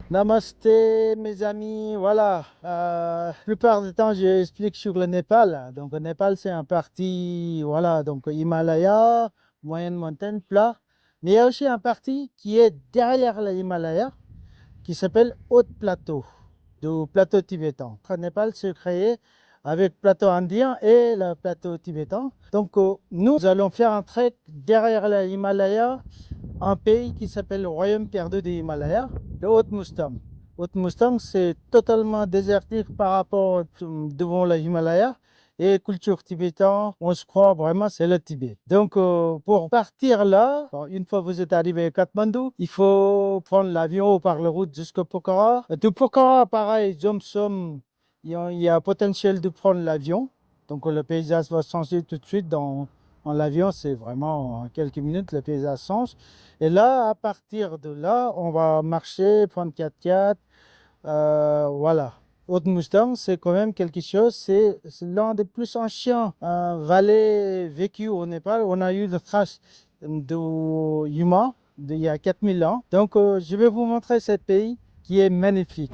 Namasté mes amis, voilà. La plupart du temps, j'explique sur le Népal. Donc le Népal, c'est un parti, voilà, donc Himalaya, moyenne montagne, plat. Mais il y a aussi un parti qui est derrière l'Himalaya, qui s'appelle Haute Plateau, du plateau tibétain. Le Népal s'est créé avec le plateau indien et le plateau tibétain. Donc nous allons faire un trek derrière l'Himalaya, un pays qui s'appelle le Royaume perdu des Himalayas, le Haute-Mustang. Haute-Mustang, c'est totalement désertique par rapport devant l'Himalaya. Et culture tibétaine, on se croit vraiment, c'est le Tibet. Donc, pour partir là, une fois que vous êtes arrivé à Katmandou, il faut prendre l'avion ou par la route jusqu'à Pokhara. De Pokhara, pareil, il y a potentiel de prendre l'avion. Donc, le paysage va changer tout de suite en l'avion, c'est vraiment en quelques minutes, le paysage change. Et là, à partir de là, on va marcher, prendre 4x4. Voilà. Haute-Mustang, c'est quand même quelque chose, c'est l'un des plus anciens vallées vécues au Népal. On a eu des traces de humains d'il y a 4000 ans. Donc, je vais vous montrer ce pays qui est magnifique.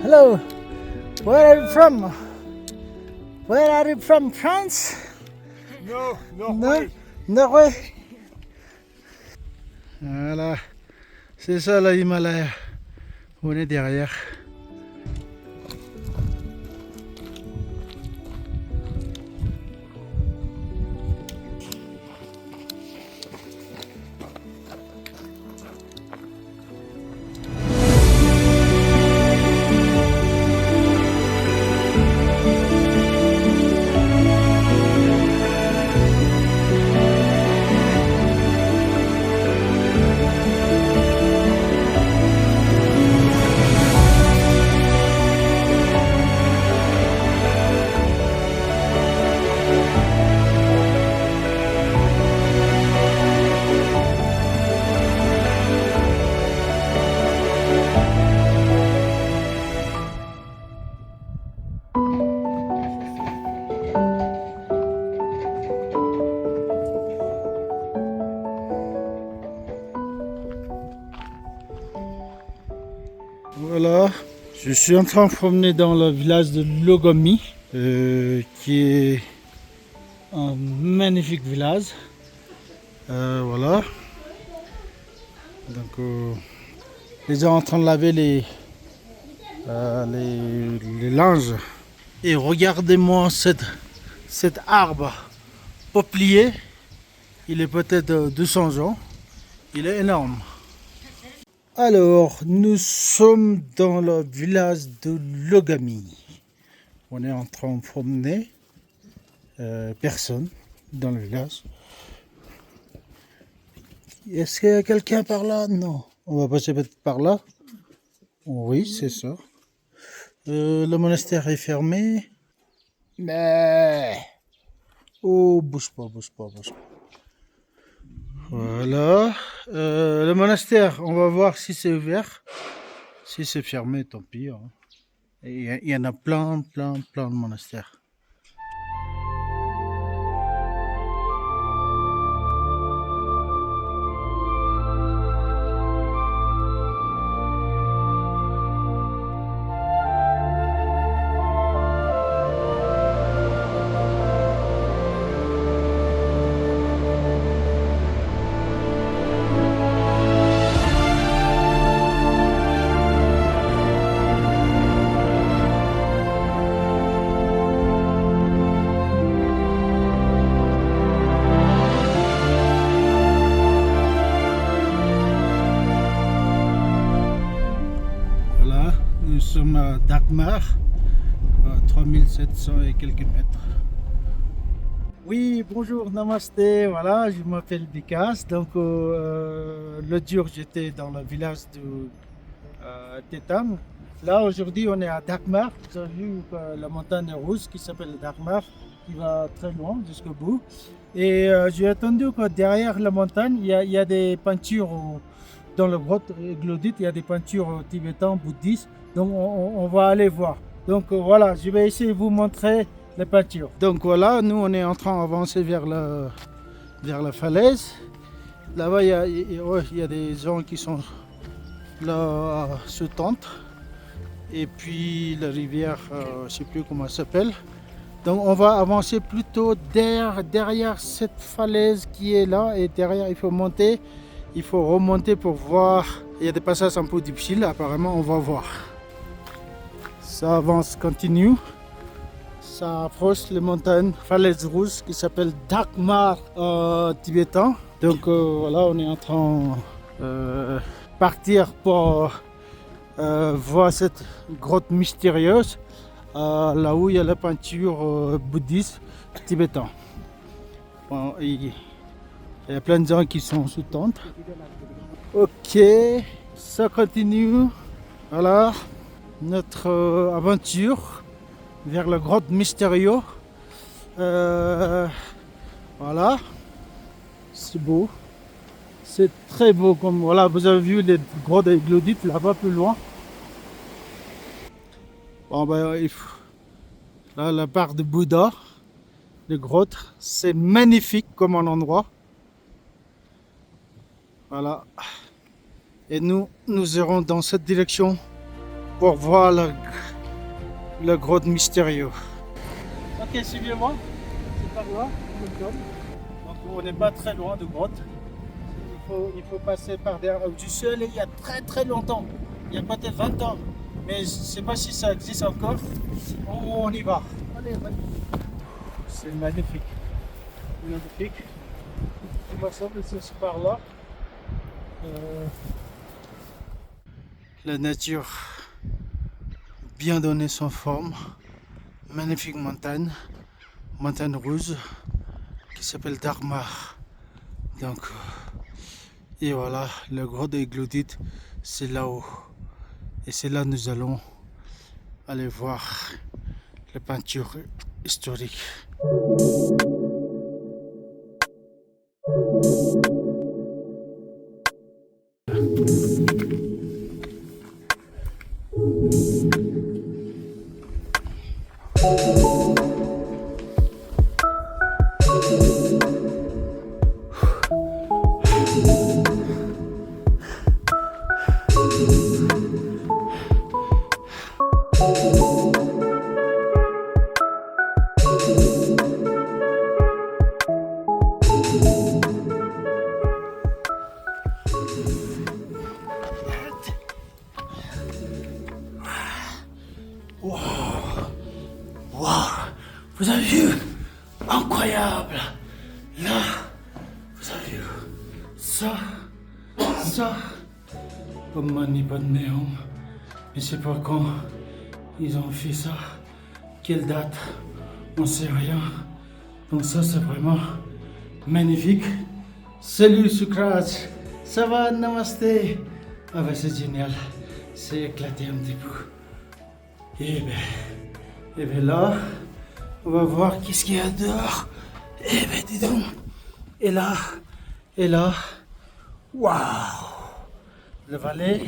Hello, where are you from? Where are you from? France? No, Norway. Norway. Voilà, c'est ça l'Himalaya. On est derrière. Voilà, je suis en train de promener dans le village de Logami, qui est un magnifique village. Voilà. Donc, les gens sont en train de laver les linges. Et regardez-moi cet arbre peuplier. Il est peut-être 200 ans. Il est énorme. Alors, nous sommes dans le village de Logami. On est en train de promener. Personne dans le village. Est-ce qu'il y a quelqu'un par là? Non. On va passer peut-être par là. Oui, c'est ça. Le monastère est fermé. Mais... Oh, bouge pas, bouge pas, bouge pas. Voilà. Le monastère, on va voir si c'est ouvert. Si c'est fermé, tant pis. Hein. Il y en a plein de monastères. sommes à Dagmar, à 3700 et quelques mètres. Oui, bonjour, namasté. Voilà, je m'appelle Bikas. Donc, l'autre jour, j'étais dans le village de Tétam. Là, aujourd'hui, on est à Dakmar. Vous avez vu la montagne rouge qui s'appelle Dakmar, qui va très loin jusqu'au bout. Et j'ai entendu que derrière la montagne, il y a des peintures dans le grotte Glodite, il y a des peintures tibétaines, bouddhistes. Donc, on va aller voir. Donc, voilà, je vais essayer de vous montrer les peintures. Donc, voilà, nous, on est en train d'avancer vers la falaise. Là-bas, il y a des gens qui sont là sous tente. Et puis, la rivière, je ne sais plus comment elle s'appelle. Donc on va avancer plutôt derrière cette falaise qui est là et derrière il faut monter, il faut remonter pour voir. Il y a des passages un peu difficiles apparemment, on va voir. Ça avance, continue. Ça approche les montagnes, falaise rouge qui s'appelle Dakmar tibétain. Donc voilà, on est en train de partir pour voir cette grotte mystérieuse. Là où il y a la peinture bouddhiste tibétaine. Bon, il y a plein de gens qui sont sous tente. Ok, ça continue. Voilà, notre aventure vers la grotte mystérieuse. Voilà, c'est beau. C'est très beau comme voilà, vous avez vu les grottes glodites là-bas plus loin. Bon ben là la part de Bouddha, les grottes, c'est magnifique comme un endroit. Voilà. Et nous irons dans cette direction pour voir la grotte mystérieuse. Ok, suivez-moi. C'est par là. Donc on n'est pas très loin de grotte. Il faut passer par derrière. Je suis allé il y a très longtemps. Il y a peut-être 20 ans. Mais je ne sais pas si ça existe encore. Oh, on y va. Allez, c'est magnifique. Magnifique. On va sortir par là. La nature bien donné son forme. Magnifique montagne. Montagne rouge qui s'appelle Dakmar. Donc, et voilà, le grotte des Glodites, c'est là-haut. Et c'est là que nous allons aller voir les peintures historiques. Vous avez vu? Incroyable! Là, vous avez vu? Ça, comme Mani Padméhum. Je ne sais pas quand ils ont fait ça. Quelle date? On ne sait rien. Donc ça, c'est vraiment magnifique. Salut Sukras! Ça va? Namasté! Ah ben c'est génial. C'est éclaté un petit peu. Et ben là, on va voir qu'est-ce qu'il y a dehors. Eh ben dis donc. Et là, waouh. Le valet,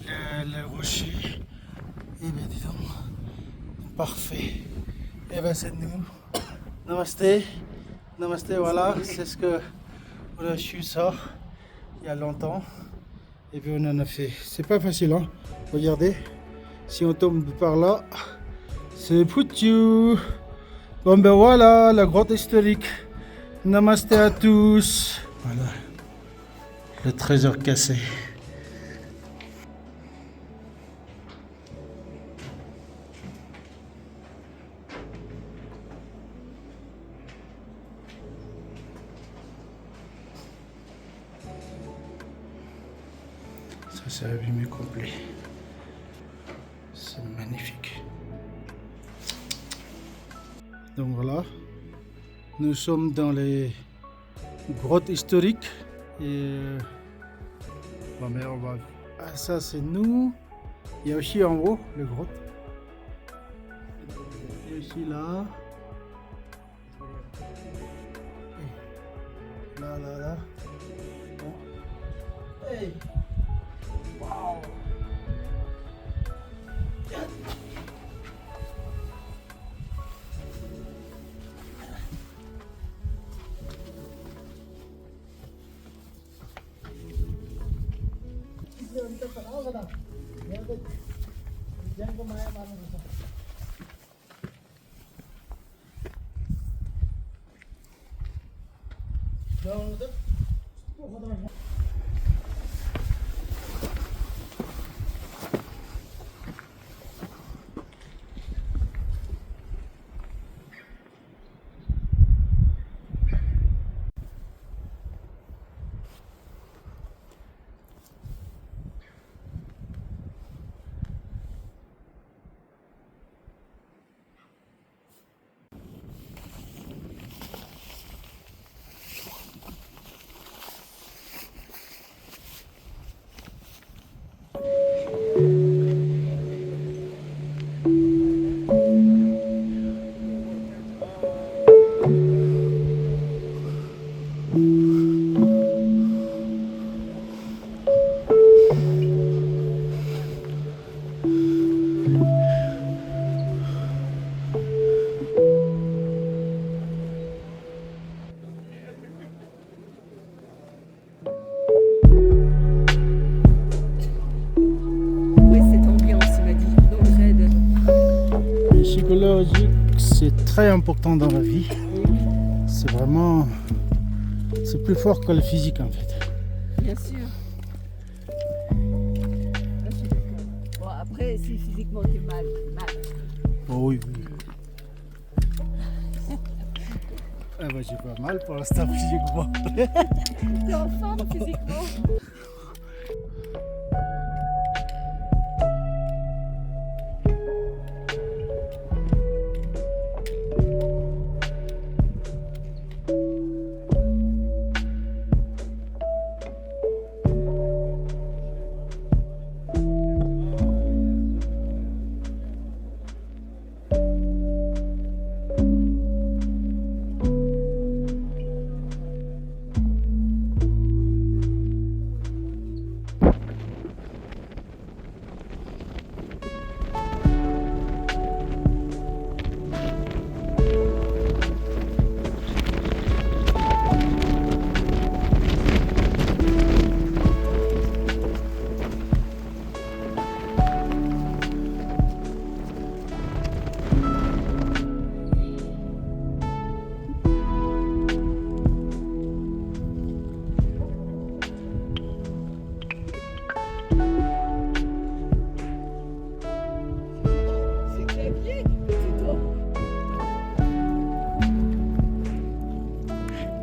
le rocher. Eh ben dis donc. Parfait. Eh ben c'est nous. Namasté. Namasté, voilà. C'est ce que on a su ça il y a longtemps. Et puis on en a fait. C'est pas facile, hein. Regardez. Si on tombe par là, c'est foutu. Bon ben voilà, la grotte historique. Namasté à tous. Voilà, le trésor cassé. Ça c'est abîmé complet. C'est magnifique. Donc voilà, Nous sommes dans les grottes historiques. Et mais on va... Ah, ça c'est nous. Il y a aussi en haut les grottes. Et aussi là. Là. Bon. Hey. Wow. Psychologique, c'est très important dans la vie. C'est vraiment, c'est plus fort que le physique en fait. Bien sûr. Là, je suis d'accord. Bon, après, si physiquement t'es mal. Oh oui. Ah bah j'ai pas mal pour l'instant physiquement. T'es en forme physiquement.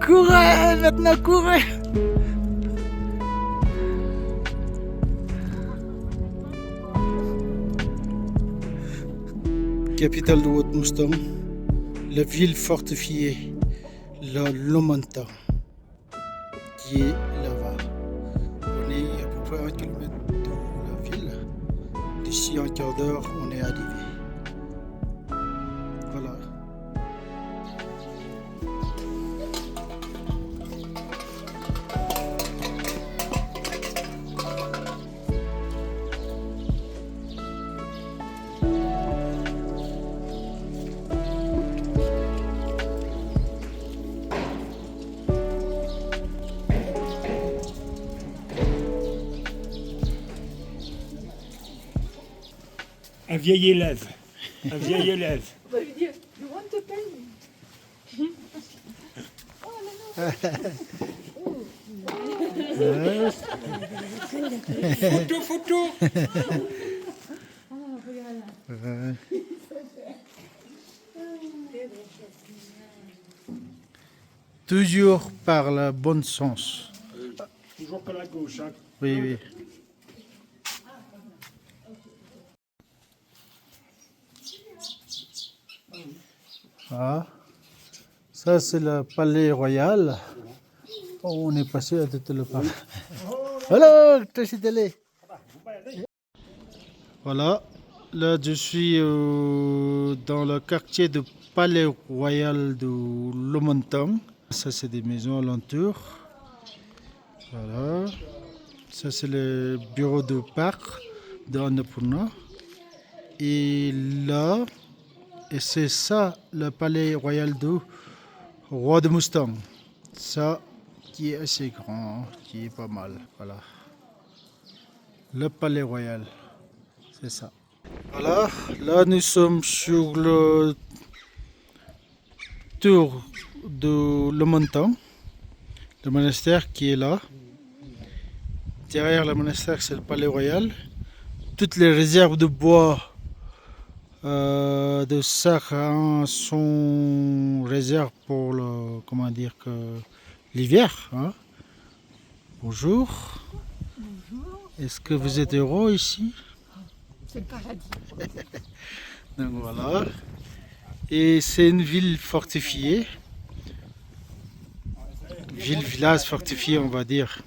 Courez, maintenant courez! Capitale de Haute-Mouston, la ville fortifiée, la Lomanta, qui est là-bas. On est à peu près 1 kilomètre de la ville. D'ici un quart d'heure, on est arrivé. Voilà. Un vieil élève. Un vieil élève. On va lui dire, you want to pay me? Photo. Toujours par le bon sens. Toujours par la gauche. Hein. Oui. Ah, Ça, c'est le palais royal. On est passé à tout le palais. Voilà, Tachidele. Voilà, là je suis dans le quartier du palais royal de Lomontan. Ça, c'est des maisons alentour. Voilà. Ça, c'est le bureau de parc de Annapurna. Et là, et c'est ça le palais royal du roi de Mustang. Ça qui est assez grand, qui est pas mal. Voilà. Le palais royal, c'est ça. Voilà, là nous sommes sur le tour de Le Montant, le monastère qui est là. Derrière le monastère, c'est le palais royal. Toutes les réserves de bois de Sakha sont réserves pour le, comment dire, que l'hiver. Hein. Bonjour. Bonjour. Est-ce que vous êtes heureux ici? C'est le paradis. Donc voilà. Et c'est une ville fortifiée. Ville-village fortifié, on va dire.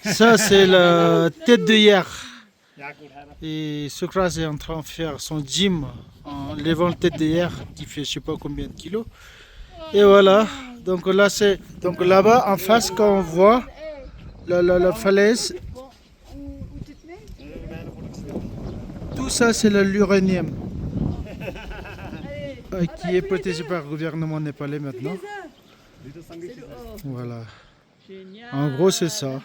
Ça, c'est la tête de hier. Et Socrates est en train de faire son gym en levant la tête de hier qui fait je sais pas combien de kilos. Et voilà. Donc là, c'est donc là-bas en face quand on voit la falaise. Tout ça, c'est l'uranium qui est protégé par le gouvernement népalais maintenant. C'est le haut. Voilà. Génial. En gros, c'est ça.